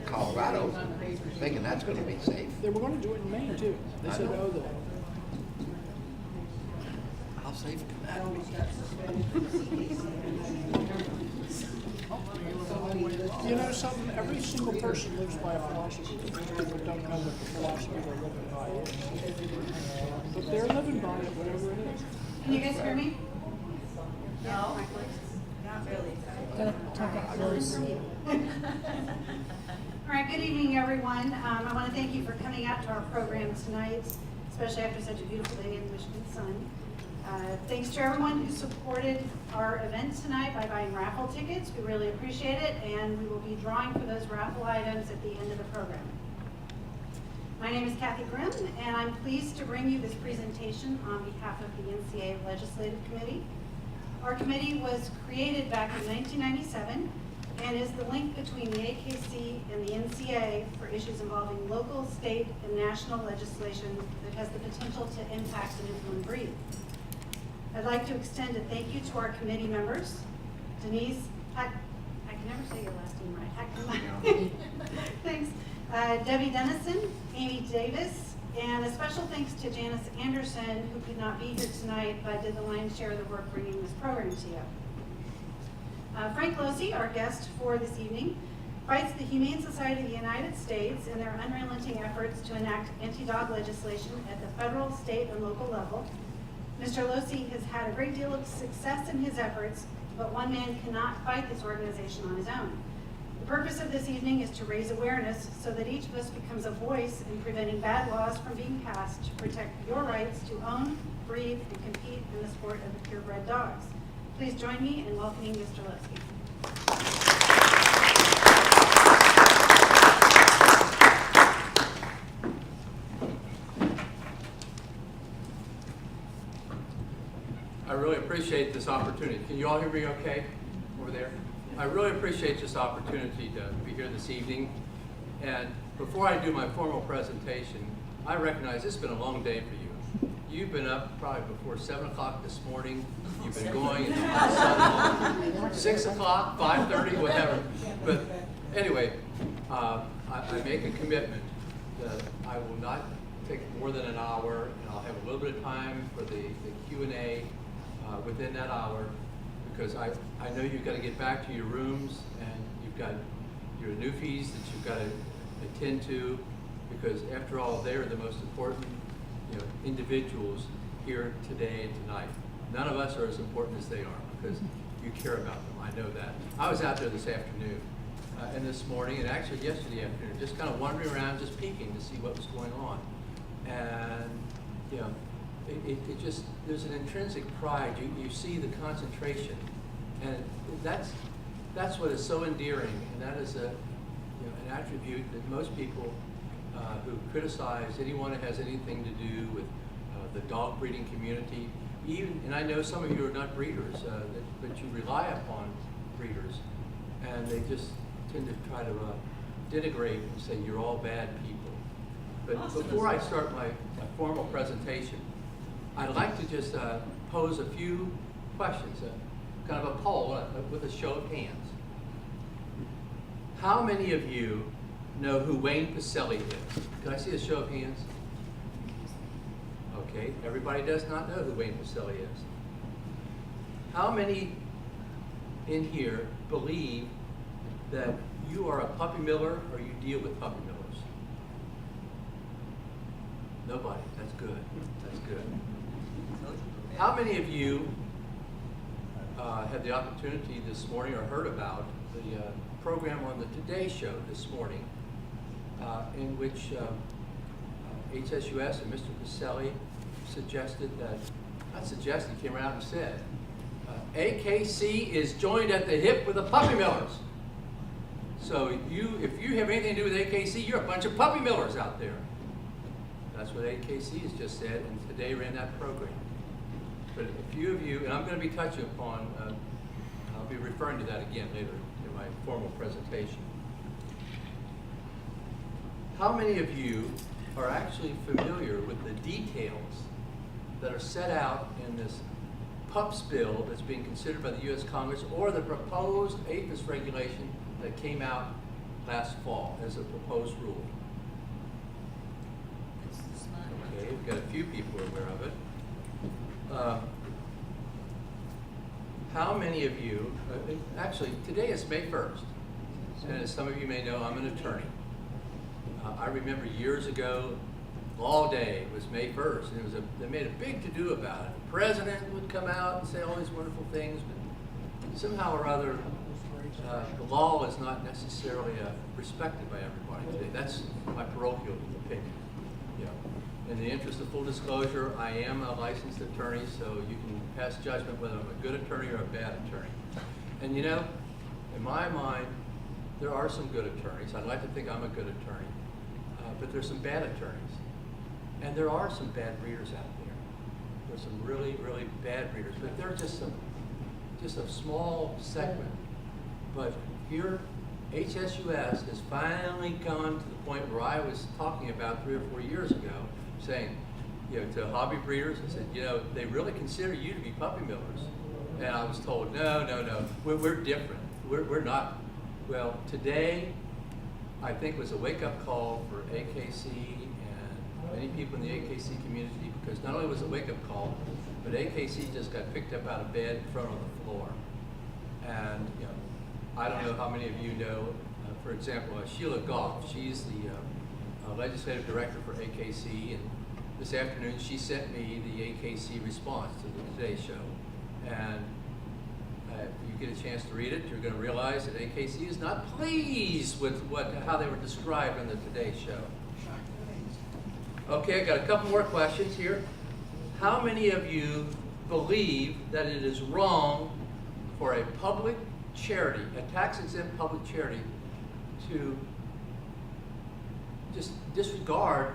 Colorado, thinking that's going to be safe. They were going to do it in Maine too. They said, oh, How safe can that be? you know something? Every single person lives by a philosophy. People don't know what the philosophy they're living by is. But they're living by it, whatever it is. Can you guys hear me? No, not really. Talk up close. All right, good evening, everyone. I want to thank you for coming out to our program tonight, especially after such a beautiful day in the Michigan sun. Thanks to everyone who supported our event tonight by buying raffle tickets. We really appreciate it, and we will be drawing for those raffle items at the end of the program. My name is Kathy Grimm, and I'm pleased to bring you this presentation on behalf of the NCAA Legislative Committee. Our committee was created back in 1997 and is the link between the AKC and the NCAA for issues involving local, state, and national legislation that has the potential to impact the Newfoundland breed. I'd like to extend a thank you to our committee members, Denise, I can never say your last name right, thanks, Debbie Dennison, Amy Davis, and a special thanks to Janice Anderson, who could not be here tonight, but did the lion's share of the work bringing this program to you. Frank Losi, our guest for this evening, fights the Humane Society of the United States in their unrelenting efforts to enact anti-dog legislation at the federal, state, and local level. Mr. Losi has had a great deal of success in his efforts, but one man cannot fight this organization on his own. The purpose of this evening is to raise awareness so that each of us becomes a voice in preventing bad laws from being passed to protect your rights to own, breed, and compete in the sport of the purebred dogs. Please join me in welcoming Mr. Losi. I really appreciate this opportunity. Can you all hear me okay over there? I really appreciate this opportunity to be here this evening. And before I do my formal presentation, I recognize this has been a long day for you. You've been up probably before 7 o'clock this morning. You've been going until 6 o'clock, 5:30, whatever. But anyway, I make a commitment that I will not take more than an hour, and I'll have a little bit of time for the Q&A within that hour, because I know you've got to get back to your rooms, and you've got your newfies that you've got to attend to, because after all, they're the most important individuals here today and tonight. None of us are as important as they are, because you care about them. I know that. I was out there this afternoon and this morning, and actually yesterday afternoon, just kind of wandering around, just peeking to see what was going on. And it just, there's an intrinsic pride. You see the concentration, and that's what is so endearing, and that is an attribute that most people who criticize anyone that has anything to do with the dog breeding community, and I know some of you are not breeders, but you rely upon breeders, and they just tend to try to denigrate and say you're all bad people. But before I start my formal presentation, I'd like to just pose a few questions, kind of a poll with a show of hands. How many of you know who Wayne Pacelle is? Can I see a show of hands? Okay, everybody does not know who Wayne Pacelle is. How many in here believe that you are a puppy miller or you deal with puppy millers? Nobody. That's good. That's good. How many of you had the opportunity this morning or heard about the program on the Today Show this morning, in which HSUS and Mr. Pacelle suggested that, not suggested, came out and said, AKC is joined at the hip with the puppy millers. So if you have anything to do with AKC, you're a bunch of puppy millers out there. That's what AKC has just said, and today ran that program. But a few of you, and I'm going to be touching upon, I'll be referring to that again later in my formal presentation. How many of you are actually familiar with the details that are set out in this PUPS bill that's being considered by the U.S. Congress, or the proposed APHIS regulation that came out last fall as a proposed rule. Okay, we've got a few people aware of it. How many of you, actually, today is May 1st, and as some of you may know, I'm an attorney. I remember years ago, Law Day was May 1st, and they made a big to-do about it. The president would come out and say all these wonderful things, but somehow or other, the law is not necessarily respected by everybody today. That's my parochial opinion. You know, in the interest of full disclosure, I am a licensed attorney, so you can pass judgment whether I'm a good attorney or a bad attorney. And you know, in my mind, there are some good attorneys. I'd like to think I'm a good attorney, but there's some bad attorneys. And there are some bad readers out there. There's some really, really bad readers, but they're just a small segment. But here, HSUS has finally gone to the point where I was talking about 3 or 4 years ago, saying, you know, to hobby breeders, I said, you know, they really consider you to be puppy millers. And I was told, no, we're different. We're not. Well, today, I think was a wake-up call for AKC and many people in the AKC community, because not only was it a wake-up call, but AKC just got picked up out of bed in front of the floor. And you know, I don't know how many of you know, for example, Sheila Goff. She's the legislative director for AKC, and this afternoon she sent me the AKC response to the Today Show. And if you get a chance to read it, you're going to realize that AKC is not pleased with how they were described on the Today Show. Okay, I got a couple more questions here. How many of you believe that it is wrong for a public charity, a tax-exempt public charity, to just disregard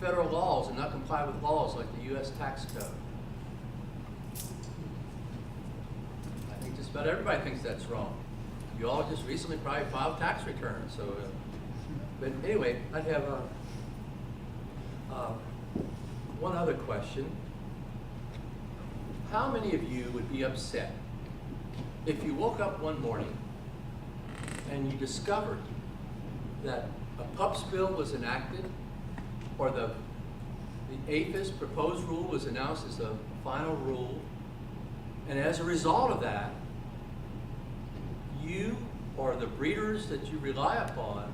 federal laws and not comply with laws like the U.S. tax code? I think just about everybody thinks that's wrong. You all just recently probably filed tax returns, so. But anyway, I have one other question. How many of you would be upset if you woke up one morning and you discovered that a PUPS bill was enacted, or the APHIS proposed rule was announced as the final rule, and as a result of that, you or the breeders that you rely upon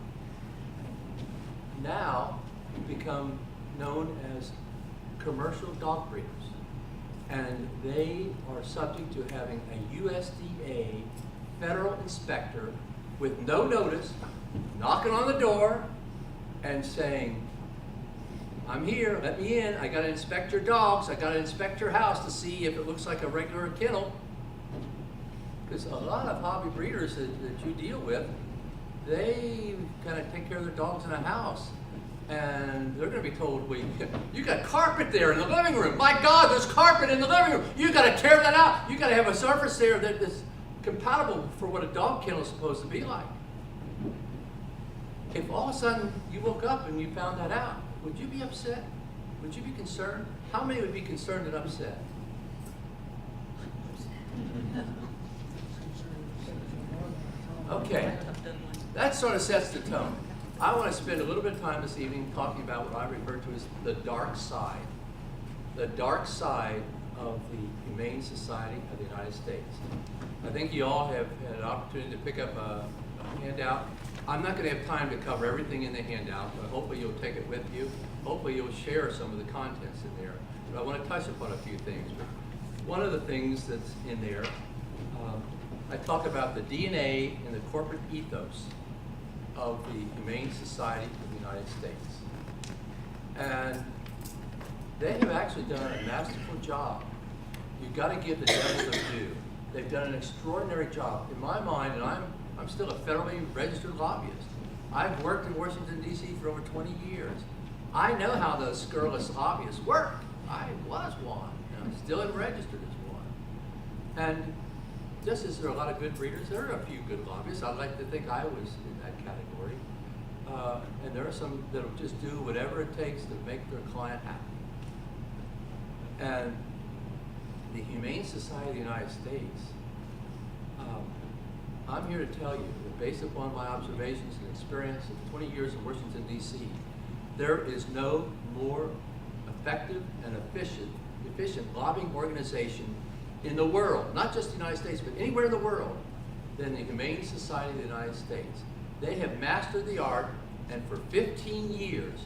now become known as commercial dog breeders, and they are subject to having a USDA federal inspector with no notice knocking on the door and saying, I'm here, let me in, I gotta inspect your dogs, I gotta inspect your house to see if it looks like a regular kennel. Because a lot of hobby breeders that you deal with, they kind of take care of their dogs in a house. And they're going to be told, well, you got carpet there in the living room. My God, there's carpet in the living room. You got to tear that out. You got to have a surface there that is compatible for what a dog kennel is supposed to be like. If all of a sudden you woke up and you found that out, would you be upset? Would you be concerned? How many would be concerned and upset? Okay, that sort of sets the tone. I want to spend a little bit of time this evening talking about what I refer to as the dark side of the Humane Society of the United States. I think you all have had an opportunity to pick up a handout. I'm not going to have time to cover everything in the handout, but hopefully you'll take it with you. Hopefully you'll share some of the contents in there. But I want to touch upon a few things. But one of the things that's in there, I talk about the DNA and the corporate ethos of the Humane Society of the United States. And they have actually done a masterful job. You've got to give the devil their due. They've done an extraordinary job. In my mind, and I'm still a federally registered lobbyist. I've worked in Washington, D.C. for over 20 years. I know how those scurrilous lobbyists work. I was one, and I'm still registered as one. And just as there are a lot of good breeders, there are a few good lobbyists. I'd like to think I was in that category. And there are some that will just do whatever it takes to make their client happy. And the Humane Society of the United States, I'm here to tell you that based upon my observations and experience of 20 years in Washington, D.C., there is no more effective and efficient lobbying organization in the world, not just the United States, but anywhere in the world, than the Humane Society of the United States. They have mastered the art, and for 15 years,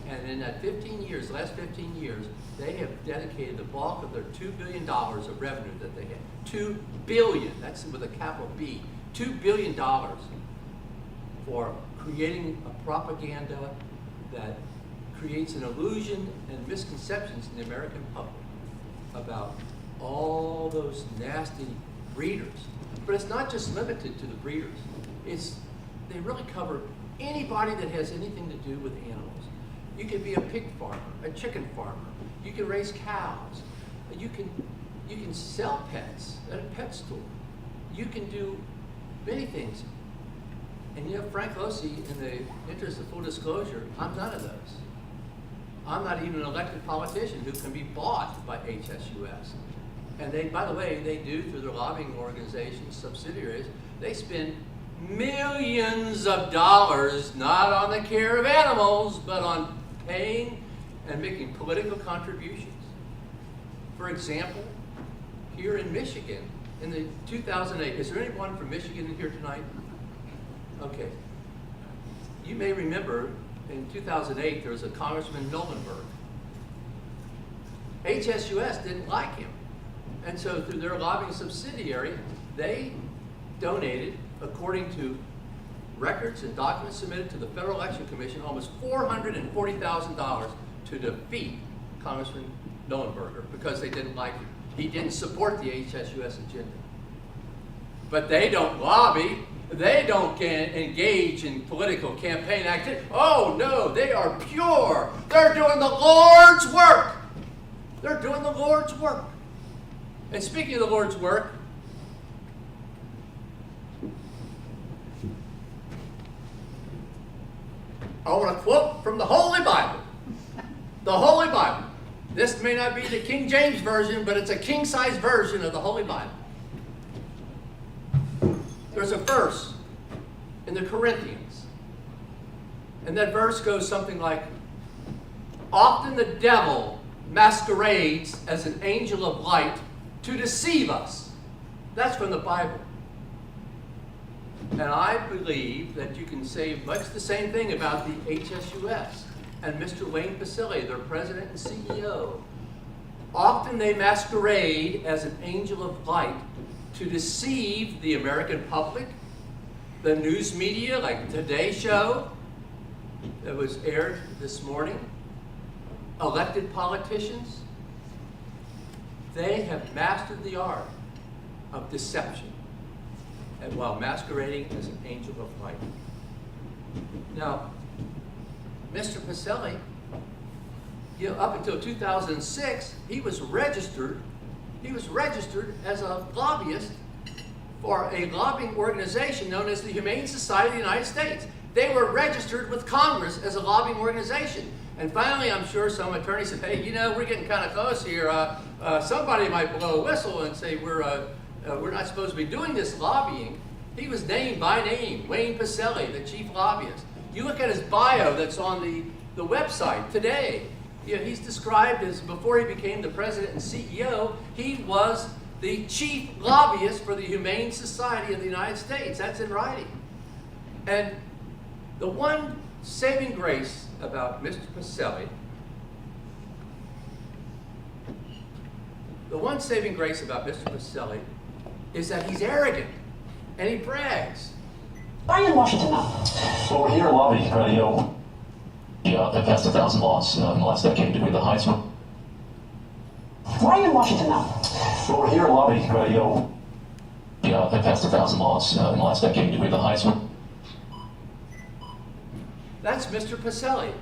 and in that 15 years, last 15 years, they have dedicated the bulk of their $2 billion of revenue that they have. $2 billion, that's with a capital B, $2 billion for creating a propaganda that creates an illusion and misconceptions in the American public about all those nasty breeders. But it's not just limited to the breeders. They really cover anybody that has anything to do with animals. You can be a pig farmer, a chicken farmer. You can raise cows. You can sell pets at a pet store. You can do many things. And you know, Frank Losi, in the interest of full disclosure, I'm none of those. I'm not even an elected politician who can be bought by HSUS. And they, by the way, they do through their lobbying organizations, subsidiaries, they spend millions of dollars not on the care of animals, but on paying and making political contributions. For example, here in Michigan, in the 2008, is there anyone from Michigan in here tonight? Okay. You may remember in 2008, there was a Congressman Mildenberg. HSUS didn't like him. And so through their lobbying subsidiary, they donated, according to records and documents submitted to the Federal Election Commission, almost $440,000 to defeat Congressman Mildenberger because they didn't like him. He didn't support the HSUS agenda. But they don't lobby. They don't engage in political campaign activity. Oh no, they are pure. They're doing the Lord's work. They're doing the Lord's work. And speaking of the Lord's work, I want to quote from the Holy Bible. The Holy Bible. This may not be the King James Version, but it's a king-size version of the Holy Bible. There's a verse in the Corinthians, and that verse goes something like, often the devil masquerades as an angel of light to deceive us. That's from the Bible. And I believe that you can say much the same thing about the HSUS and Mr. Wayne Pacilli, their president and CEO. Often they masquerade as an angel of light to deceive the American public, the news media like Today Show that was aired this morning, elected politicians. They have mastered the art of deception and while masquerading as an angel of light. Now, Mr. Pacilli, up until 2006, he was registered as a lobbyist for a lobbying organization known as the Humane Society of the United States. They were registered with Congress as a lobbying organization. And finally, I'm sure some attorney said, hey, we're getting kind of close here. Somebody might blow a whistle and say we're not supposed to be doing this lobbying. He was named by name, Wayne Pacilli, the chief lobbyist. You look at his bio that's on the website today. He's described as, before he became the president and CEO, he was the chief lobbyist for the Humane Society of the United States. That's in writing. And the one saving grace about Mr. Pacilli, is that he's arrogant and he brags. Why are you in Washington now? Well, we're here lobbying radio. Yeah, they passed 1,000 laws in the last decade to be the highest. Why are you in Washington now? Well, we're here lobbying radio. Yeah, they passed 1,000 laws in the last decade to be the highest. That's Mr. Pacilli,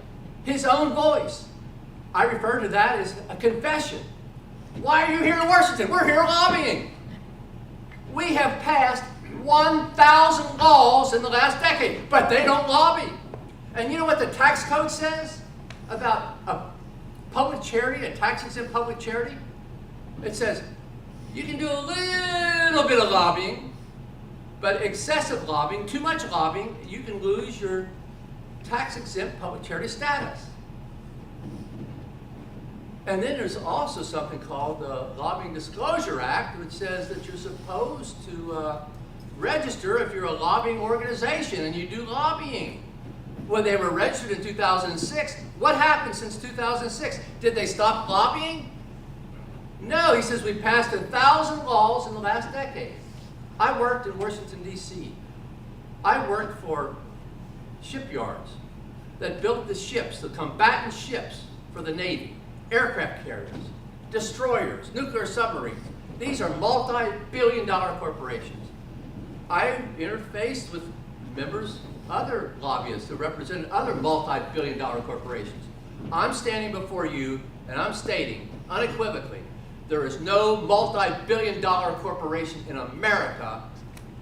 his own voice. I refer to that as a confession. Why are you here in Washington? We're here lobbying. We have passed 1,000 laws in the last decade, but they don't lobby. And you know what the tax code says about a public charity, a tax-exempt public charity? It says you can do a little bit of lobbying, But excessive lobbying, too much lobbying, you can lose your tax-exempt public charity status. And then there's also something called the Lobbying Disclosure Act, which says that you're supposed to register if you're a lobbying organization and you do lobbying. Well, they were registered in 2006. What happened since 2006? Did they stop lobbying? No, he says we passed 1,000 laws in the last decade. I worked in Washington, D.C. I worked for shipyards that built the ships, the combatant ships for the Navy, aircraft carriers, destroyers, nuclear submarines. These are multi-billion-dollar corporations. I interfaced with members, other lobbyists who represented other multi-billion-dollar corporations. I'm standing before you and I'm stating unequivocally, there is no multi-billion-dollar corporation in America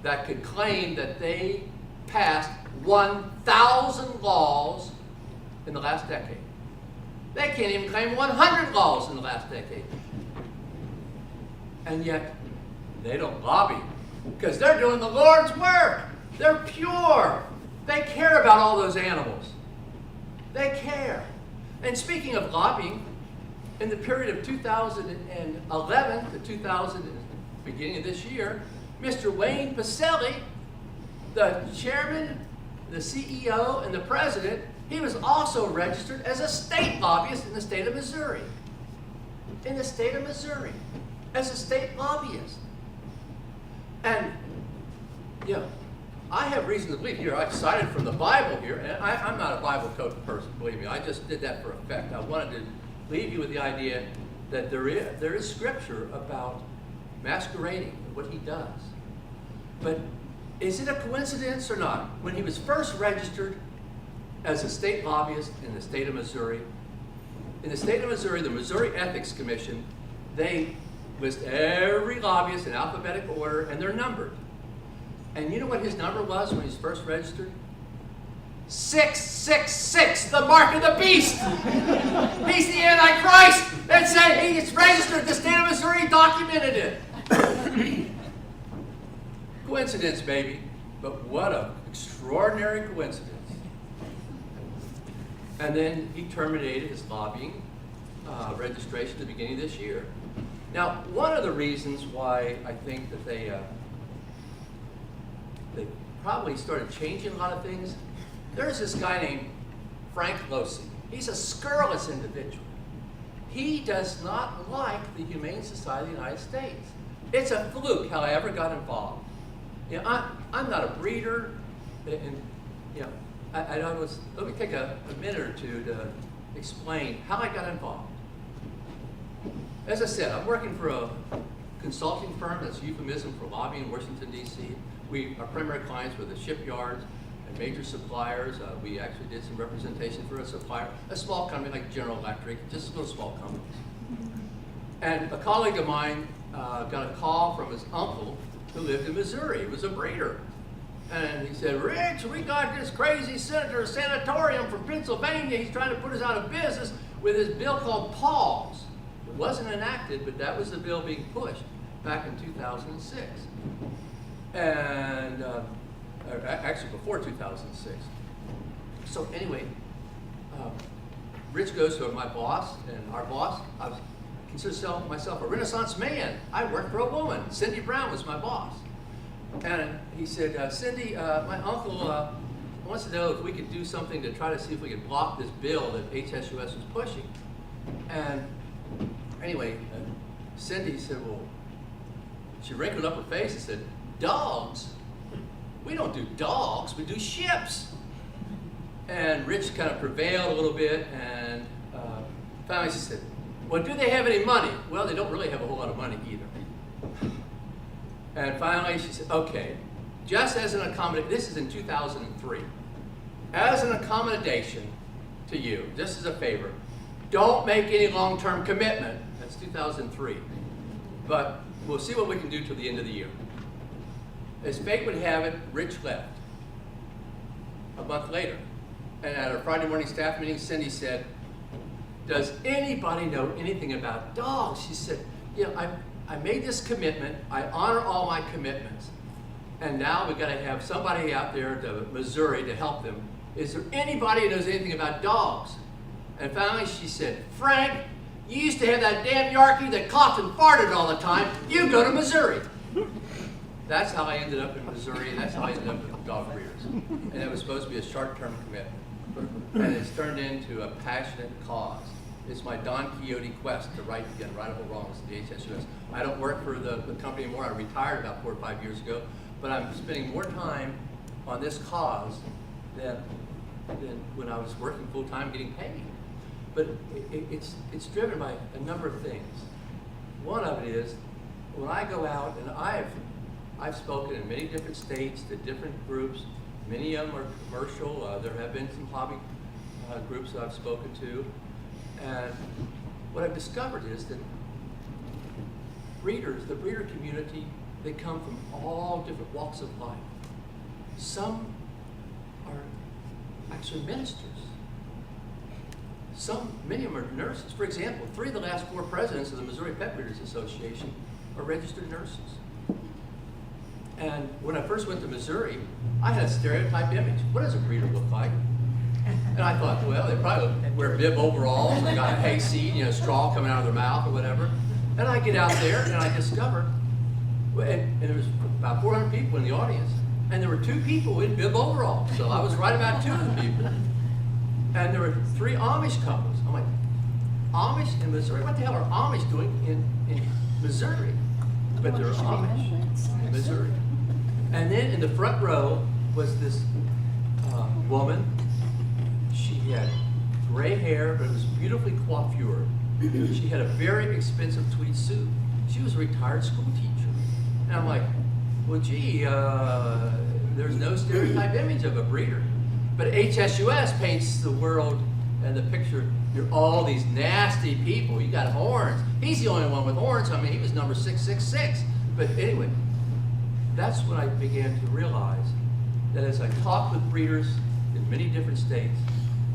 that could claim that they passed 1,000 laws in the last decade. They can't even claim 100 laws in the last decade. And yet, they don't lobby because they're doing the Lord's work. They're pure. They care about all those animals. They care. And speaking of lobbying, in the period of 2011 to 2000, beginning of this year, Mr. Wayne Pacelli, the chairman, the CEO, and the president, he was also registered as a state lobbyist in the state of Missouri. In the state of Missouri, as a state lobbyist. And, you know, I have reason to believe here, I cited from the Bible here, and I'm not a Bible coach person, believe me. I just did that for effect. I wanted to leave you with the idea that there is scripture about masquerading, what he does. But is it a coincidence or not? When he was first registered as a state lobbyist in the state of Missouri, the Missouri Ethics Commission, they list every lobbyist in alphabetical order, and they're numbered. And you know what his number was when he was first registered? 666, the mark of the beast. He's the Antichrist. And say he's registered. The state of Missouri documented it. Coincidence, baby. But what an extraordinary coincidence. And then he terminated his lobbying registration at the beginning of this year. Now, one of the reasons why I think that they probably started changing a lot of things, there's this guy named Frank Losi. He's a scurrilous individual. He does not like the Humane Society of the United States. It's a fluke how I ever got involved. You know, I'm not a breeder, and you know, let me take a minute or two to explain how I got involved. As I said, I'm working for a consulting firm that's euphemism for lobbying in Washington, D.C. Our primary clients were the shipyards and major suppliers. We actually did some representation for a supplier, a small company like General Electric, just little small companies. And a colleague of mine got a call from his uncle who lived in Missouri. He was a breeder. And he said, Rich, we got this crazy senator sanatorium from Pennsylvania. He's trying to put us out of business with his bill called PAWS. It wasn't enacted, but that was the bill being pushed back in 2006. And actually before 2006. So anyway, Rich goes to my boss, and our boss, I consider myself a Renaissance man. I worked for a woman. Cindy Brown was my boss. And he said, Cindy, my uncle wants to know if we could do something to try to see if we could block this bill that HSUS was pushing. And anyway, Cindy said, well, she wrinkled up her face and said, dogs? We don't do dogs, we do ships. And Rich kind of prevailed a little bit, and finally she said, well, do they have any money? Well, they don't really have a whole lot of money either. And finally she said, okay, just as an accommodation, this is in 2003, as an accommodation to you, just as a favor, don't make any long-term commitment. That's 2003. But we'll see what we can do till the end of the year. As fate would have it, Rich left a month later. And at our Friday morning staff meeting, Cindy said, does anybody know anything about dogs? She said, you know, I made this commitment. I honor all my commitments. And now we've got to have somebody out there to Missouri to help them. Is there anybody who knows anything about dogs? And finally she said, Frank, you used to have that damn Yorkie that coughed and farted all the time. You go to Missouri. That's how I ended up in Missouri, and that's how I ended up with dog breeders. And it was supposed to be a short-term commitment. And it's turned into a passionate cause. It's my Don Quixote quest to right rightable wrongs at the HSUS. I don't work for the company anymore. I retired about 4 or 5 years ago, but I'm spending more time on this cause than when I was working full-time getting paid. But it's driven by a number of things. One of it is, when I go out, and I've spoken in many different states to different groups. Many of them are commercial. There have been some hobby groups that I've spoken to. And what I've discovered is that breeders, the breeder community, they come from all different walks of life. Some are actually ministers. Many of them are nurses. For example, 3 of the last 4 presidents of the Missouri Pet Breeders Association are registered nurses. And when I first went to Missouri, I had a stereotype image. What does a breeder look like? And I thought, well, they probably wear bib overalls and got a hayseed, straw coming out of their mouth or whatever. And I get out there and I discover, and there was about 400 people in the audience, and there were 2 people in bib overalls. So I was right about 2 of the people. And there were 3 Amish couples. I'm like, Amish in Missouri? What the hell are Amish doing in Missouri? But they're Amish in Missouri. And then in the front row was this woman. She had gray hair, but it was beautifully coiffured. She had a very expensive tweed suit. She was a retired school teacher. And I'm like, well, gee, there's no stereotype image of a breeder. But HSUS paints the world and the picture, you're all these nasty people. You got horns. He's the only one with horns. I mean, he was number 666. But anyway, that's when I began to realize that as I talked with breeders in many different states,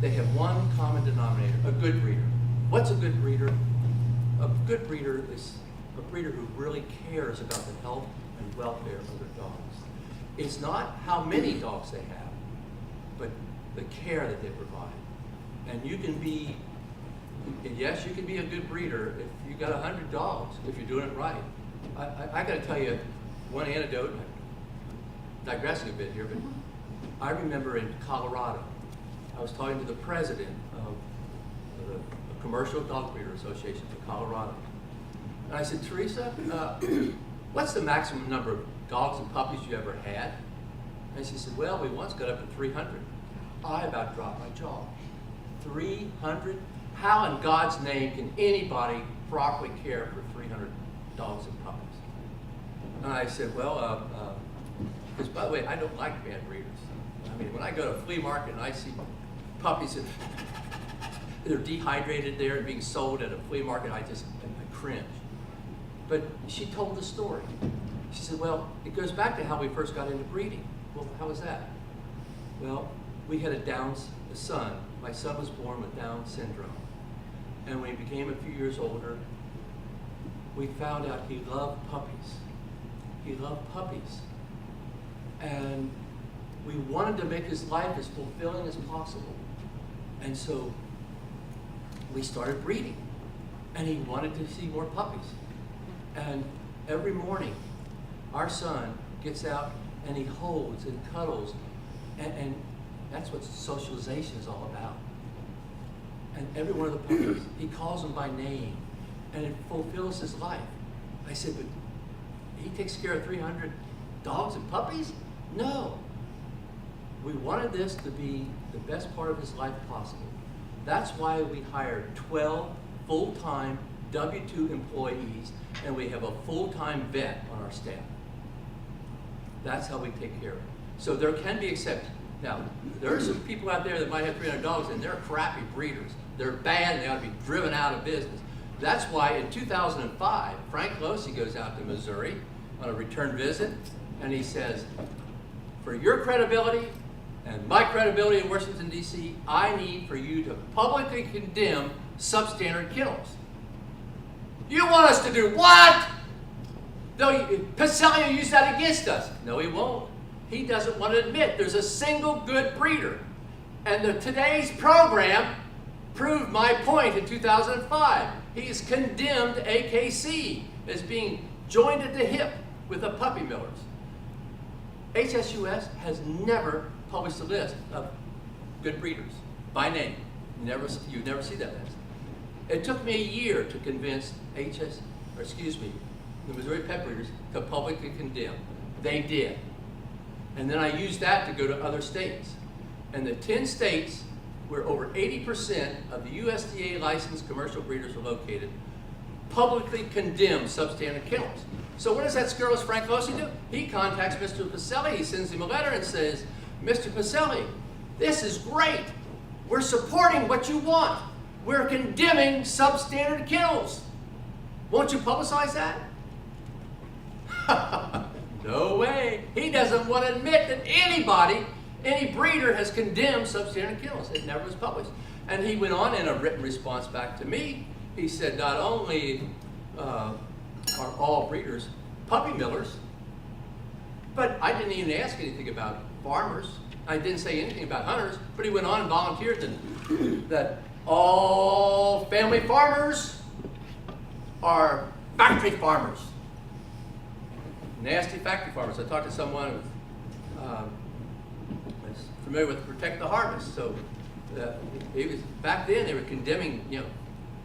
they have one common denominator, a good breeder. What's a good breeder? A good breeder is a breeder who really cares about the health and welfare of their dogs. It's not how many dogs they have, but the care that they provide. And you can be, yes, you can be a good breeder if you got 100 dogs, if you're doing it right. I got to tell you one anecdote, digressing a bit here, but I remember in Colorado, I was talking to the president of the Commercial Dog Breeder Association of Colorado. And I said, Teresa, what's the maximum number of dogs and puppies you ever had? And she said, well, we once got up to 300. I about dropped my jaw. 300? How in God's name can anybody properly care for 300 dogs and puppies? And I said, well, because by the way, I don't like bad breeders. I mean, when I go to a flea market and I see puppies that they're dehydrated there and being sold at a flea market, I cringe. But she told the story. She said, well, it goes back to how we first got into breeding. Well, how was that? Well, we had a son. My son was born with Down syndrome. And when he became a few years older, we found out he loved puppies. He loved puppies. And we wanted to make his life as fulfilling as possible. And so we started breeding. And he wanted to see more puppies. And every morning, our son gets out and he holds and cuddles. And that's what socialization is all about. And every one of the puppies, he calls them by name. And it fulfills his life. I said, but he takes care of 300 dogs and puppies? No. We wanted this to be the best part of his life possible. That's why we hired 12 full-time W-2 employees, and we have a full-time vet on our staff. That's how we take care of it. So there can be exceptions. Now, there are some people out there that might have 300 dogs, and they're crappy breeders. They're bad, and they ought to be driven out of business. That's why in 2005, Frank Losi goes out to Missouri on a return visit, and he says, for your credibility and my credibility in Washington, D.C., I need for you to publicly condemn substandard kennels. You want us to do what? Pacelli will use that against us. No, he won't. He doesn't want to admit there's a single good breeder. And today's program proved my point in 2005. He's condemned AKC as being joined at the hip with the puppy millers. HSUS has never published a list of good breeders by name. You never see that list. It took me a year to convince the Missouri Pet Breeders to publicly condemn. They did. And then I used that to go to other states. And the 10 states where over 80% of the USDA licensed commercial breeders are located publicly condemn substandard kennels. So what does that scurrilous Frank Losey do? He contacts Mr. Pacelli. He sends him a letter and says, Mr. Pacelli, this is great. We're supporting what you want. We're condemning substandard kennels. Won't you publicize that? No way. He doesn't want to admit that any breeder has condemned substandard kennels. It never was published. And he went on in a written response back to me. He said not only are all breeders puppy millers, but I didn't even ask anything about farmers. I didn't say anything about hunters, but he went on and volunteered that all family farmers are factory farmers. Nasty factory farmers. I talked to someone who was familiar with Protect the Harvest. So back then they were condemning,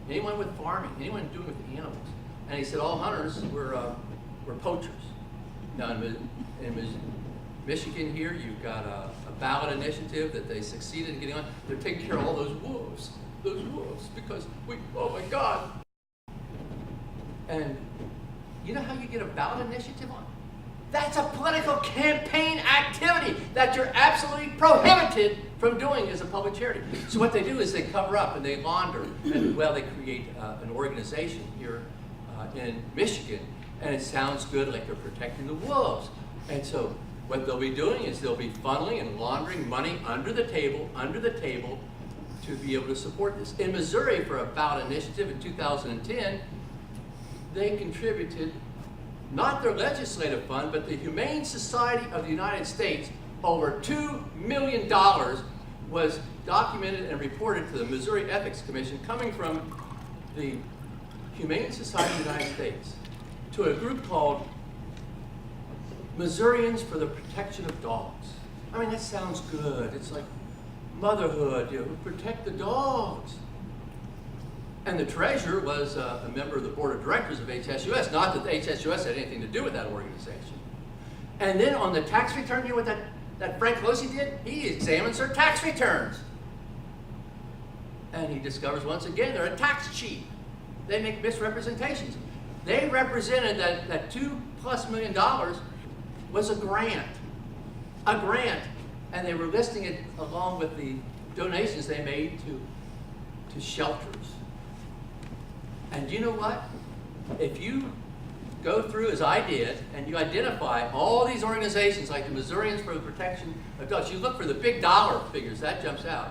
anyone with farming, anyone doing with animals. And he said all hunters were poachers. Now in Michigan here, you've got a ballot initiative that they succeeded in getting on. They're taking care of all those wolves, because oh my God. And you know how you get a ballot initiative on? That's a political campaign activity that you're absolutely prohibited from doing as a public charity. So what they do is they cover up and they launder, and they create an organization here in Michigan, and it sounds good, like they're protecting the wolves. And so what they'll be doing is they'll be funneling and laundering money under the table to be able to support this. In Missouri, for a ballot initiative in 2010, they contributed not their legislative fund, but the Humane Society of the United States. Over $2 million was documented and reported to the Missouri Ethics Commission coming from the Humane Society of the United States to a group called Missourians for the Protection of Dogs. I mean, that sounds good. It's like motherhood, protect the dogs. And the treasurer was a member of the board of directors of HSUS. Not that the HSUS had anything to do with that organization. And then on the tax return, you know what that Frank Losey did? He examines their tax returns. And he discovers once again they're a tax cheat. They make misrepresentations. They represented that $2+ million was a grant. And they were listing it along with the donations they made to shelters. And you know what? If you go through, as I did, and you identify all these organizations like the Missourians for the Protection of Dogs, you look for the big dollar figures, that jumps out.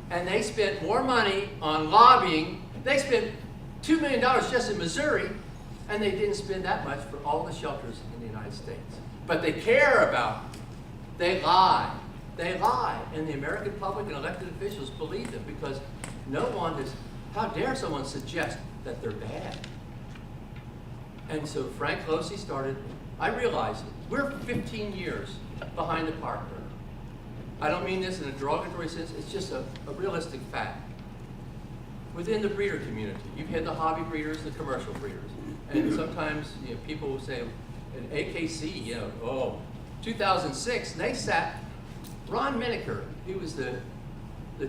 And they spent more money on lobbying. They spent $2 million just in Missouri, and they didn't spend that much for all the shelters in the United States. But they care about them. They lie. They lie. And the American public and elected officials believe them because no one is. How dare someone suggest that they're bad? And so Frank Losey started, I realized we're 15 years behind the park. I don't mean this in a derogatory sense, it's just a realistic fact. Within the breeder community, you've had the hobby breeders, the commercial breeders. And sometimes people will say, in AKC, 2006, they sat, Ron Miniker, he was the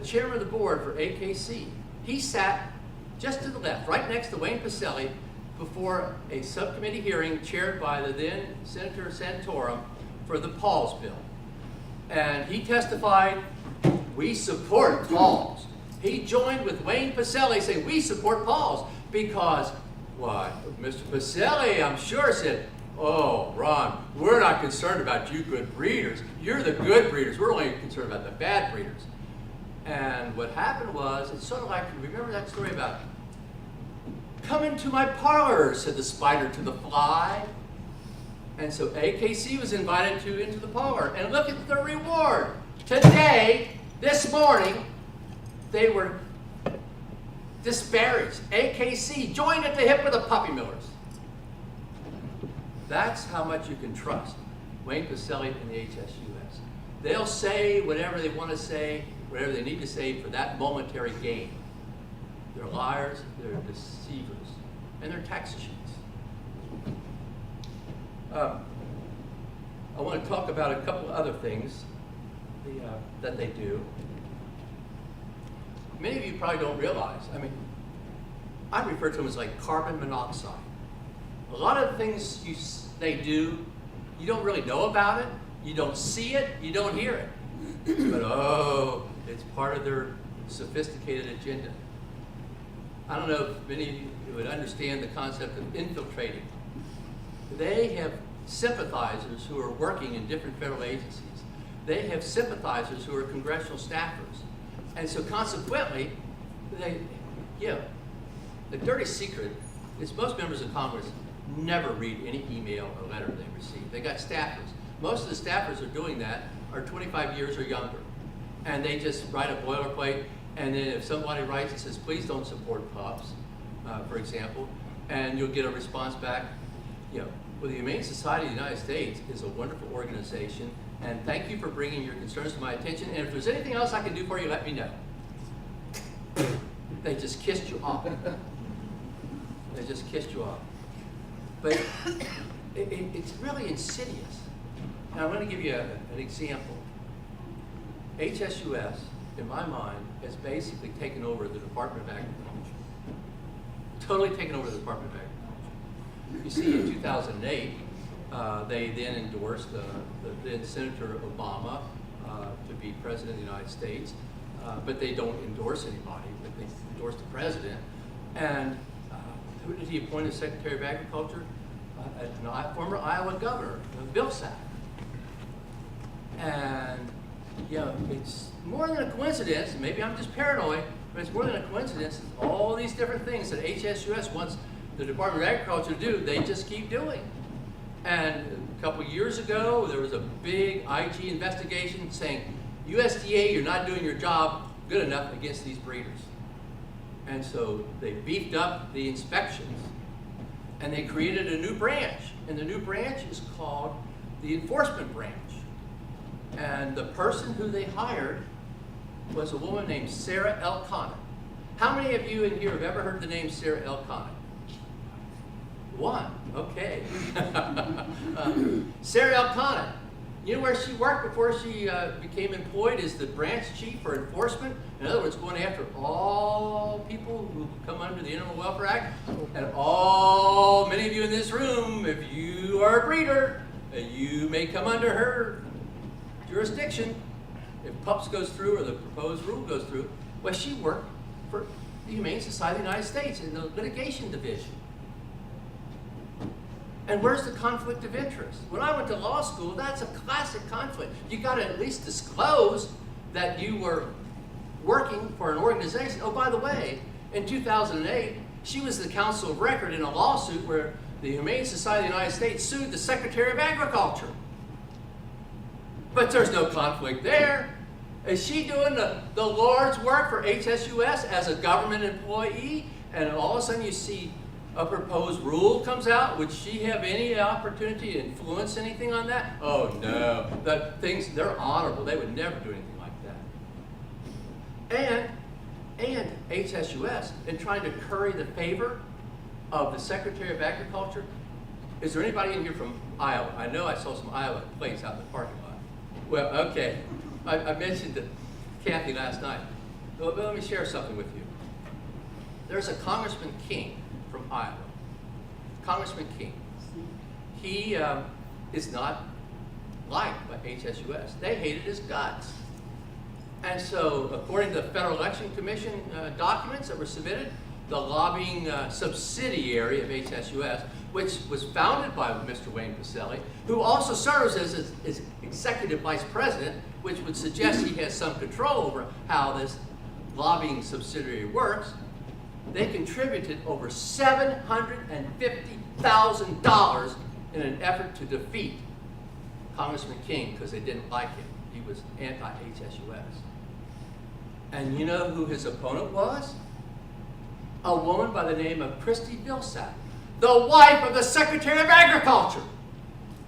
chairman of the board for AKC. He sat just to the left, right next to Wayne Pacelli, before a subcommittee hearing chaired by the then Senator Santorum for the Paws bill. And he testified, we support Paws. He joined with Wayne Pacelli saying, we support Paws because, why, Mr. Pacelli, I'm sure, said, oh, Ron, we're not concerned about you good breeders. You're the good breeders. We're only concerned about the bad breeders. And what happened was, it's sort of like, remember that story about "Come into my parlor," said the spider to the fly. And so AKC was invited into the parlor. And look at the reward. Today, this morning, they were disparaged. AKC joined at the hip with the puppy millers. That's how much you can trust Wayne Pacelle and the HSUS. They'll say whatever they want to say, whatever they need to say for that momentary gain. They're liars, they're deceivers, and they're tax cheats. I want to talk about a couple other things that they do. Many of you probably don't realize, I refer to them as like carbon monoxide. A lot of the things they do, you don't really know about it, you don't see it, you don't hear it. But it's part of their sophisticated agenda. I don't know if many of you would understand the concept of infiltrating. They have sympathizers who are working in different federal agencies. They have sympathizers who are congressional staffers. And so consequently, the dirty secret is most members of Congress never read any email or letter they receive. They got staffers. Most of the staffers are doing that are 25 years or younger. And they just write a boilerplate, and then if somebody writes and says, please don't support pups, for example, and you'll get a response back, well, the Humane Society of the United States is a wonderful organization, and thank you for bringing your concerns to my attention, and if there's anything else I can do for you, let me know. They just kissed you off. They just kissed you off. But it's really insidious. And I want to give you an example. HSUS, in my mind, has basically taken over the Department of Agriculture. Totally taken over the Department of Agriculture. You see, in 2008, they then endorsed then Senator Obama to be President of the United States, but they don't endorse anybody, but they endorse the President. And who did he appoint as Secretary of Agriculture? A former Iowa governor, Bill Sack. And it's more than a coincidence, and maybe I'm just paranoid, but it's more than a coincidence. All these different things that HSUS wants the Department of Agriculture to do, they just keep doing. And a couple years ago, there was a big IG investigation saying, USDA, you're not doing your job good enough against these breeders. And so they beefed up the inspections, and they created a new branch. And the new branch is called the Enforcement Branch. And the person who they hired was a woman named Sarah Elconin. How many of you in here have ever heard the name Sarah Elconin? One, okay. Sarah Elconin, you know where she worked before she became employed as the branch chief for enforcement? In other words, going after all people who come under the Animal Welfare Act. And many of you in this room, if you are a breeder, you may come under her jurisdiction. If PUPS goes through or the proposed rule goes through, well, she worked for the Humane Society of the United States in the litigation division. And where's the conflict of interest? When I went to law school, that's a classic conflict. You got to at least disclose that you were working for an organization. Oh, by the way, in 2008, she was the counsel of record in a lawsuit where the Humane Society of the United States sued the Secretary of Agriculture. But there's no conflict there. Is she doing the Lord's work for HSUS as a government employee? And all of a sudden you see a proposed rule comes out. Would she have any opportunity to influence anything on that? Oh no, they're honorable. They would never do anything like that. And HSUS, in trying to curry the favor of the Secretary of Agriculture, is there anybody in here from Iowa? I know I saw some Iowa plates out in the parking lot. Well, okay, I mentioned to Kathy last night. Well, let me share something with you. There's a Congressman King from Iowa. Congressman King. He is not liked by HSUS. They hated his guts. And so, according to the Federal Election Commission documents that were submitted, the lobbying subsidiary of HSUS, which was founded by Mr. Wayne Pacelle, who also serves as executive vice president, which would suggest he has some control over how this lobbying subsidiary works. They contributed over $750,000 in an effort to defeat Congressman King because they didn't like him. He was anti-HSUS. And you know who his opponent was? A woman by the name of Christy Vilsack, the wife of the Secretary of Agriculture.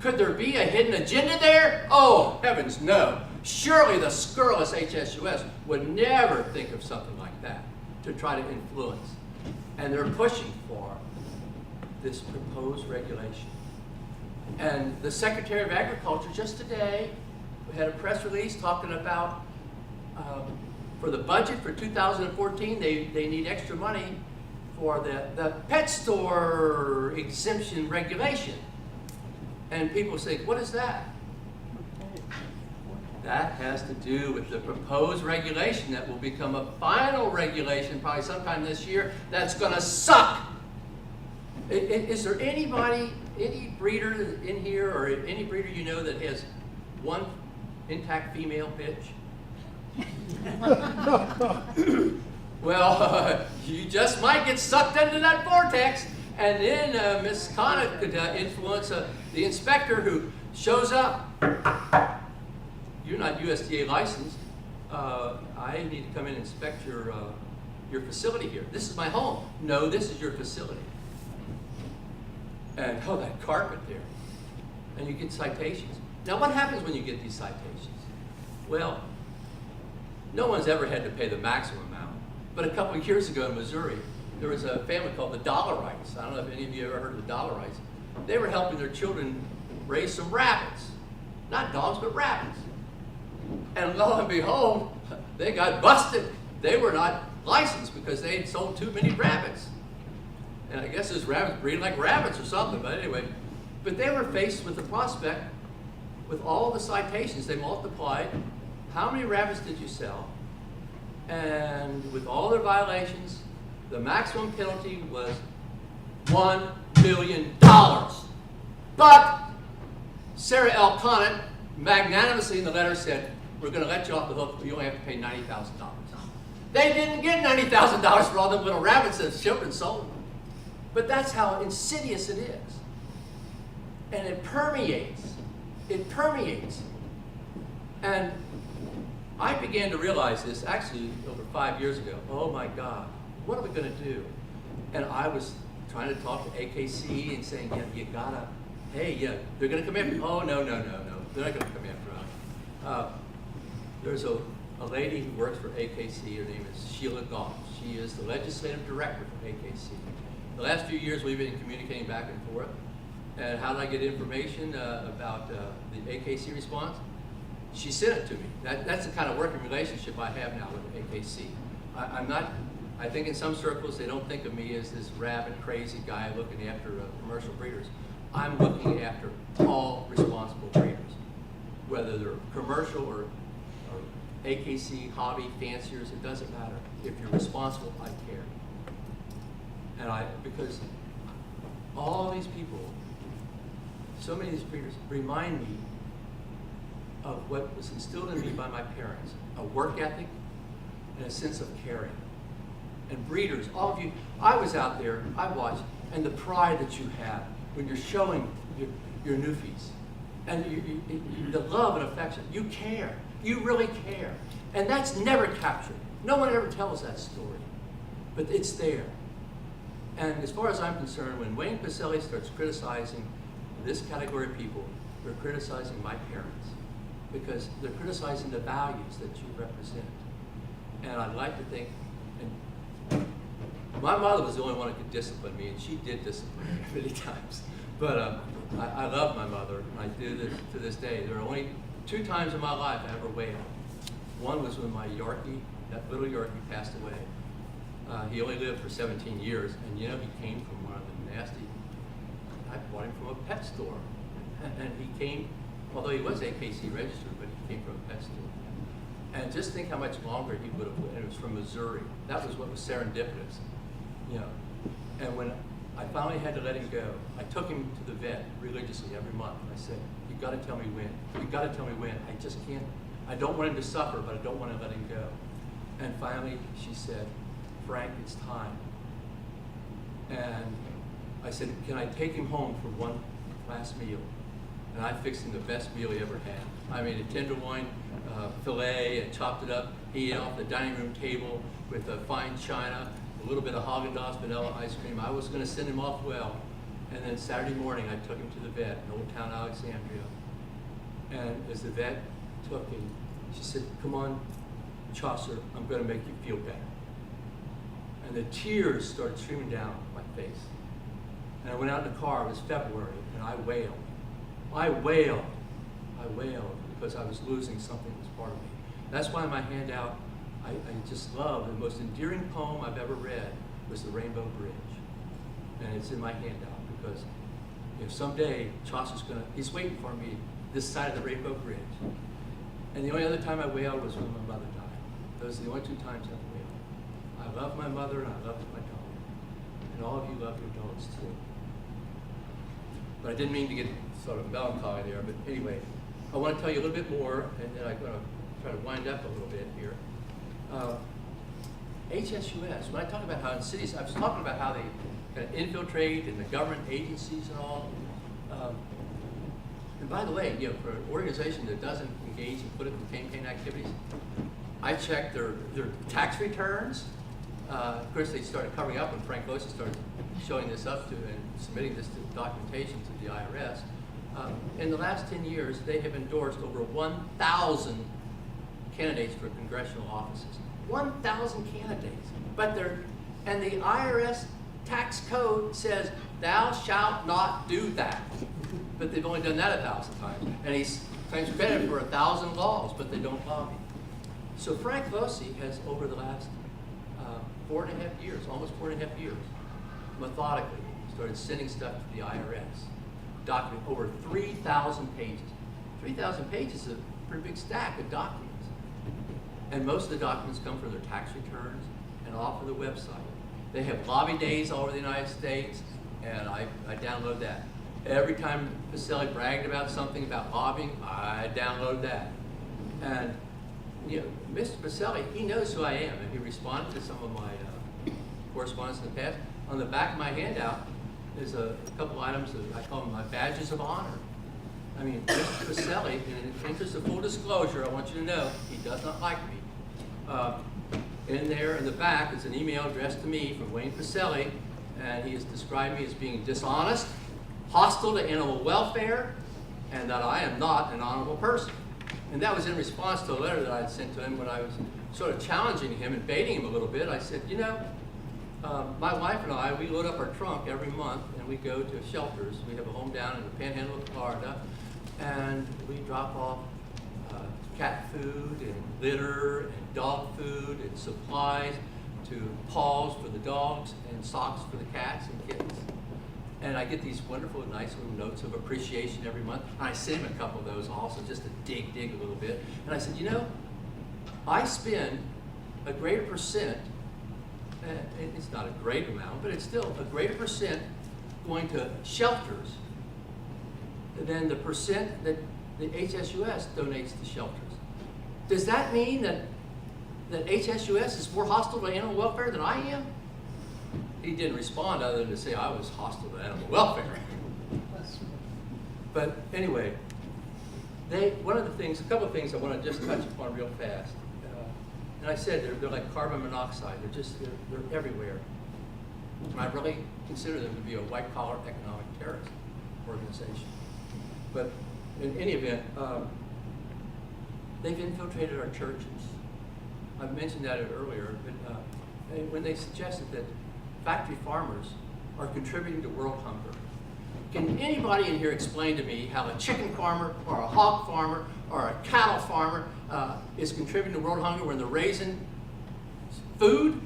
Could there be a hidden agenda there? Oh, heavens no. Surely the scurrilous HSUS would never think of something like that to try to influence. And they're pushing for this proposed regulation. And the Secretary of Agriculture just today had a press release talking about for the budget for 2014, they need extra money for the pet store exemption regulation. And people say, what is that? That has to do with the proposed regulation that will become a final regulation probably sometime this year that's going to suck. Is there anybody, any breeder in here or any breeder you know that has one intact female bitch? Well, you just might get sucked into that vortex, and then Ms. Connick could influence the inspector who shows up. You're not USDA licensed. I need to come in and inspect your facility here. This is my home. No, this is your facility. And oh, that carpet there. And you get citations. Now, what happens when you get these citations? Well, no one's ever had to pay the maximum amount. But a couple of years ago in Missouri, there was a family called the Dollarites. I don't know if any of you ever heard of the Dollarites. They were helping their children raise some rabbits. Not dogs, but rabbits. And lo and behold, they got busted. They were not licensed because they had sold too many rabbits. And I guess those rabbits breed like rabbits or something, but anyway. But they were faced with the prospect, with all the citations, they multiplied, how many rabbits did you sell? And with all their violations, the maximum penalty was $1 million. But Sarah L. Connick magnanimously in the letter said, we're going to let you off the hook, but you only have to pay $90,000. They didn't get $90,000 for all them little rabbits that children sold. But that's how insidious it is. And it permeates. It permeates. And I began to realize this actually over 5 years ago. Oh my God, what are we going to do? And I was trying to talk to AKC and saying, yeah, you gotta, hey, yeah, they're going to come after you. Oh, no. They're not going to come after us. There's a lady who works for AKC. Her name is Sheila Goff. She is the legislative director for AKC. The last few years we've been communicating back and forth. And how did I get information about the AKC response? She sent it to me. That's the kind of working relationship I have now with AKC. I think in some circles they don't think of me as this rabid, crazy guy looking after commercial breeders. I'm looking after all responsible breeders, whether they're commercial or AKC, hobby, fanciers, it doesn't matter. If you're responsible, I care. And because all these people, so many of these breeders remind me of what was instilled in me by my parents, a work ethic and a sense of caring. And breeders, all of you, I was out there, I watched, and the pride that you have when you're showing your newfies, and the love and affection, you care, you really care. And that's never captured. No one ever tells that story, but it's there. And as far as I'm concerned, when Wayne Pacelle starts criticizing this category of people, they're criticizing my parents because they're criticizing the values that you represent. And I'd like to think, and my mother was the only one who could discipline me, and she did discipline me many times. But I love my mother, and I do this to this day. There are only 2 times in my life I ever wailed. One was when my Yorkie, that little Yorkie, passed away. He only lived for 17 years, and you know, he came from one of the nasty, I bought him from a pet store. And he came, although he was AKC registered, but he came from a pet store. And just think how much longer he would have lived. And it was from Missouri. That was what was serendipitous, you know. And when I finally had to let him go, I took him to the vet religiously every month. I said, you've got to tell me when. You've got to tell me when. I just can't. I don't want him to suffer, but I don't want to let him go. And finally, she said, Frank, it's time. And I said, can I take him home for one last meal? And I fixed him the best meal he ever had. I made a tenderloin filet and chopped it up. He ate off the dining room table with a fine china, a little bit of Haagen-Dazs vanilla ice cream. I was going to send him off well. And then Saturday morning, I took him to the vet in Old Town Alexandria. And as the vet took him, she said, come on, Chaucer, I'm going to make you feel better. And the tears started streaming down my face. And I went out in the car, it was February, and I wailed. I wailed because I was losing something that was part of me. That's why my handout, I just love, the most endearing poem I've ever read was The Rainbow Bridge. And it's in my handout because someday Chaucer's he's waiting for me this side of the Rainbow Bridge. And the only other time I wailed was when my mother died. Those are the only 2 times I've wailed. I love my mother and I love my dog. And all of you love your dogs too. But I didn't mean to get sort of melancholy there, but anyway, I want to tell you a little bit more, and then I'm going to try to wind up a little bit here. HSUS, when I talk about how in cities, I was talking about how they kind of infiltrate in the government agencies and all. And by the way, for an organization that doesn't engage in political campaign activities, I checked their tax returns. Of course, they started covering up when Frank Loesser started showing this up to and submitting this to documentation to the IRS. In the last 10 years, they have endorsed over 1,000 candidates for congressional offices. 1,000 candidates. And the IRS tax code says, thou shalt not do that. But they've only done that 1,000 times. And he's claims credit for 1,000 laws, but they don't lobby. So Frank Loesser has, over the last 4.5 years, almost 4.5 years, methodically started sending stuff to the IRS, document over 3,000 pages. 3,000 pages is a pretty big stack of documents. And most of the documents come from their tax returns and off of the website. They have lobby days all over the United States, and I download that. Every time Pacelli bragged about something about lobbying, I download that. And Mr. Pacelli, he knows who I am, and he responded to some of my correspondence in the past. On the back of my handout is a couple items that I call them my badges of honor. I mean, Mr. Pacelli, in the interest of full disclosure, I want you to know he does not like me. In there in the back is an email addressed to me from Wayne Pacelli, and he has described me as being dishonest, hostile to animal welfare, and that I am not an honorable person. And that was in response to a letter that I had sent to him when I was sort of challenging him and baiting him a little bit. I said, my wife and I, we load up our trunk every month and we go to shelters. We have a home down in the Panhandle of Florida, and we drop off cat food and litter and dog food and supplies to paws for the dogs and socks for the cats and kittens. And I get these wonderful, nice little notes of appreciation every month. And I send him a couple of those also, just to dig a little bit. And I said, I spend a greater percent, it's not a great amount, but it's still a greater percent going to shelters than the percent that the HSUS donates to shelters. Does that mean that HSUS is more hostile to animal welfare than I am? He didn't respond other than to say I was hostile to animal welfare. But anyway, a couple of things I want to just touch upon real fast. And I said they're like carbon monoxide. They're everywhere. And I really consider them to be a white-collar economic terrorist organization. But in any event, they've infiltrated our churches. I mentioned that earlier, but when they suggested that factory farmers are contributing to world hunger. Can anybody in here explain to me how a chicken farmer or a hog farmer or a cattle farmer is contributing to world hunger when they're raising food?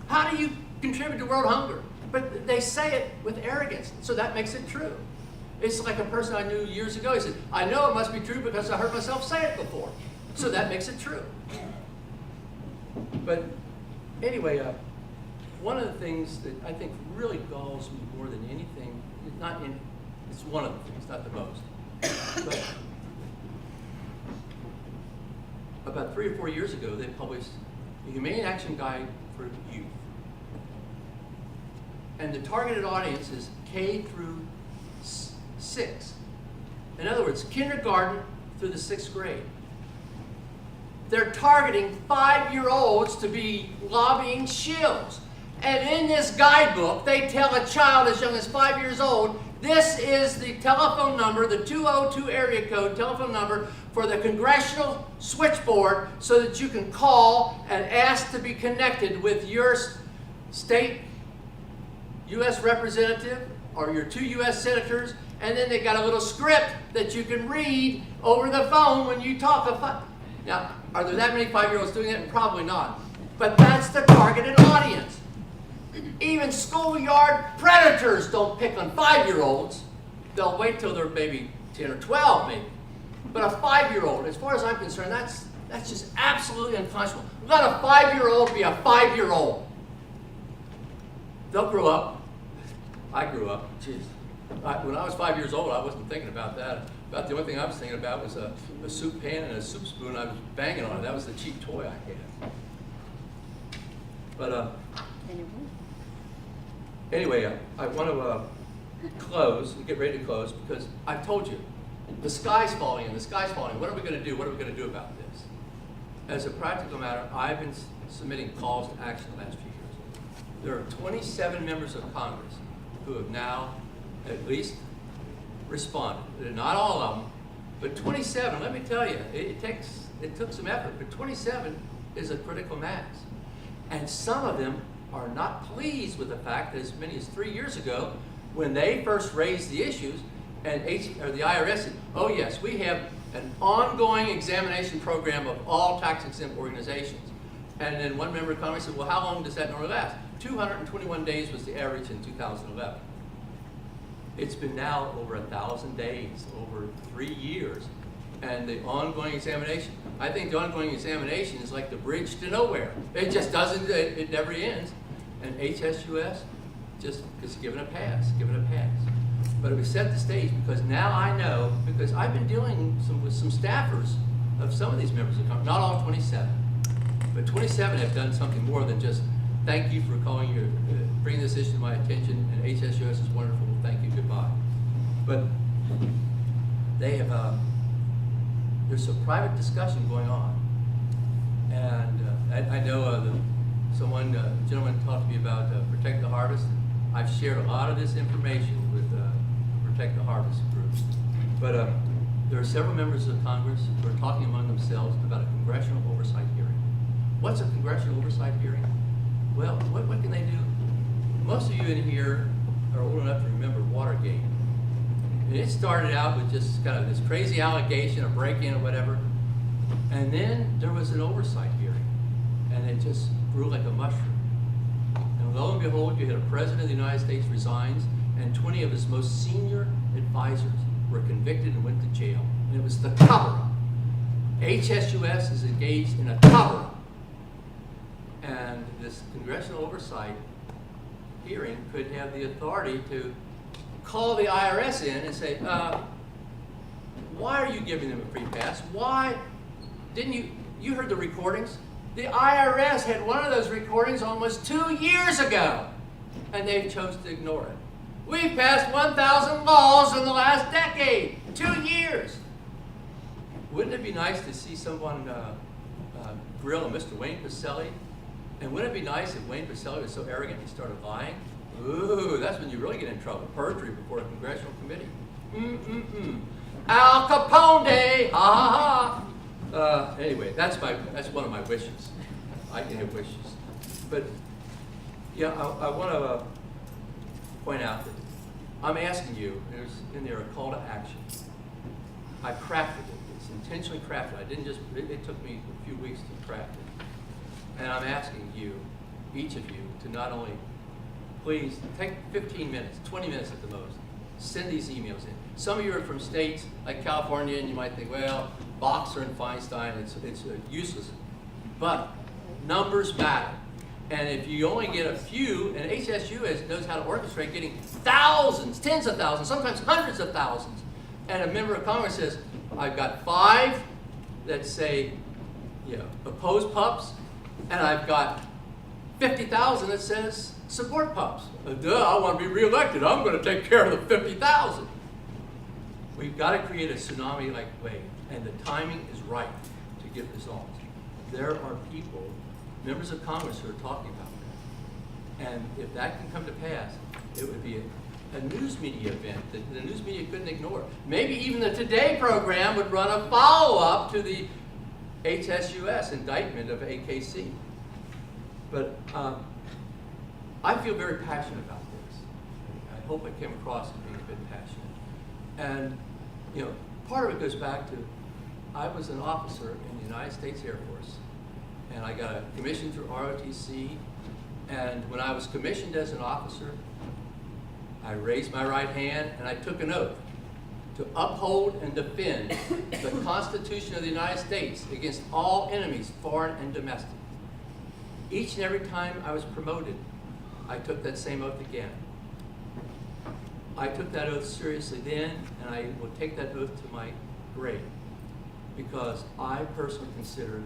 How do you contribute to world hunger? But they say it with arrogance, so that makes it true. It's like a person I knew years ago. He said, I know it must be true because I heard myself say it before. So that makes it true. But anyway, one of the things that I think really galls me more than anything, it's one of the things, not the most. But about 3 or 4 years ago, they published a Humane Action Guide for Youth. And the targeted audience is K through 6. In other words, kindergarten through the 6th grade. They're targeting 5-year-olds to be lobbying shills. And in this guidebook, they tell a child as young as 5 years old, this is the telephone number, the 202 area code telephone number for the congressional switchboard so that you can call and ask to be connected with your state U.S. representative or your 2 U.S. senators, and then they got a little script that you can read over the phone when you talk. Now, are there that many 5-year-olds doing it? Probably not. But that's the targeted audience. Even schoolyard predators don't pick on 5-year-olds. They'll wait till they're maybe 10 or 12, maybe. But a 5-year-old, as far as I'm concerned, that's just absolutely unconscionable. Let a 5-year-old be a 5-year-old. They'll grow up. I grew up. Jeez. When I was 5 years old, I wasn't thinking about that. About the only thing I was thinking about was a soup pan and a soup spoon. I was banging on it. That was the cheap toy I had. But anyway, I want to close, get ready to close, because I told you, the sky's falling and the sky's falling. What are we going to do? What are we going to do about this? As a practical matter, I've been submitting calls to action the last few years. There are 27 members of Congress who have now at least responded. Not all of them, but 27. Let me tell you, it took some effort, but 27 is a critical mass. And some of them are not pleased with the fact that as many as 3 years ago, when they first raised the issues, and the IRS said, oh yes, we have an ongoing examination program of all tax-exempt organizations. And then one member of Congress said, well, how long does that normally last? 221 days was the average in 2011. It's been now over 1,000 days, over 3 years. And the ongoing examination, I think the ongoing examination is like the bridge to nowhere. It just doesn't, it never ends. And HSUS just is given a pass. But it was set the stage because now I know, because I've been dealing with some staffers of some of these members of Congress, not all 27, but 27 have done something more than just thank you for bringing this issue to my attention, and HSUS is wonderful, thank you, goodbye. But they have, there's some private discussion going on. And I know a gentleman talked to me about Protect the Harvest. I've shared a lot of this information with Protect the Harvest groups. But there are several members of Congress who are talking among themselves about a congressional oversight hearing. What's a congressional oversight hearing? Well, what can they do? Most of you in here are old enough to remember Watergate. And it started out with just kind of this crazy allegation, a break-in or whatever. And then there was an oversight hearing. And it just grew like a mushroom. And lo and behold, you had a president of the United States resigns, and 20 of his most senior advisors were convicted and went to jail. And it was the cover-up. HSUS is engaged in a cover-up. And this congressional oversight hearing could have the authority to call the IRS in and say, why are you giving them a free pass? Why didn't you heard the recordings? The IRS had one of those recordings almost 2 years ago, and they chose to ignore it. We passed 1,000 laws in the last decade, 2 years. Wouldn't it be nice to see someone grill a Mr. Wayne Pacelle? And wouldn't it be nice if Wayne Pacelle was so arrogant he started lying? Ooh, that's when you really get in trouble. Perjury before a congressional committee. Al Capone, ha ha ha. Anyway, that's one of my wishes. I can have wishes. But yeah, I want to point out that I'm asking you, there's in there a call to action. I crafted it. It's intentionally crafted. I didn't just, it took me a few weeks to craft it. And I'm asking you, each of you, to not only please take 15 minutes, 20 minutes at the most, send these emails in. Some of you are from states like California, and you might think, well, Boxer and Feinstein, it's useless. But numbers matter. And if you only get a few, and HSU knows how to orchestrate getting thousands, tens of thousands, sometimes hundreds of thousands. And a member of Congress says, I've got 5 that say, oppose pups, and I've got 50,000 that says support pumps. Duh, I want to be reelected. I'm going to take care of the 50,000. We've got to create a tsunami-like wave, and the timing is right to get results. There are people, members of Congress, who are talking about that. And if that can come to pass, it would be a news media event that the news media couldn't ignore. Maybe even the Today program would run a follow-up to the HSUS indictment of AKC. But I feel very passionate about this. I hope I came across as being a bit passionate. And, you know, part of it goes back to, I was an officer in the United States Air Force, and I got a commission through ROTC, and when I was commissioned as an officer, I raised my right hand and I took an oath to uphold and defend the Constitution of the United States against all enemies, foreign and domestic. Each and every time I was promoted, I took that same oath again. I took that oath seriously then, and I will take that oath to my grave, because I personally consider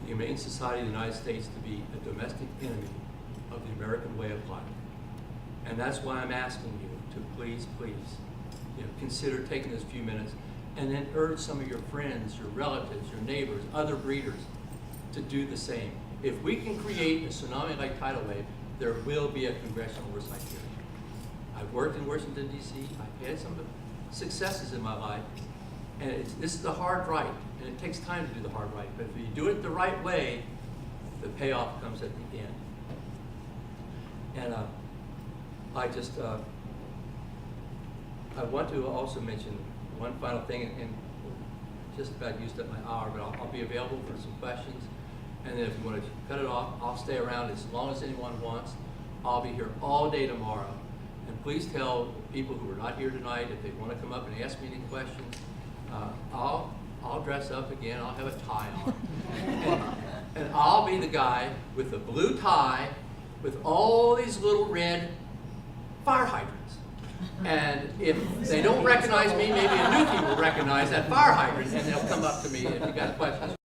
the Humane Society of the United States to be a domestic enemy of the American way of life. And that's why I'm asking you to please, you know, consider taking those few minutes, and then urge some of your friends, your relatives, your neighbors, other breeders to do the same. If we can create a tsunami-like tidal wave, there will be a congressional oversight hearing. I've worked in Washington, D.C. I've had some successes in my life, and this is the hard right, and it takes time to do the hard right. But if you do it the right way, the payoff comes at the end. And I want to also mention one final thing, and just about used up my hour, but I'll be available for some questions. And then if you want to cut it off, I'll stay around as long as anyone wants. I'll be here all day tomorrow. And please tell people who are not here tonight if they want to come up and ask me any questions. I'll dress up again. I'll have a tie on. and I'll be the guy with the blue tie with all these little red fire hydrants. And if they don't recognize me, maybe a newfie will recognize that fire hydrant, and they'll come up to me if you got questions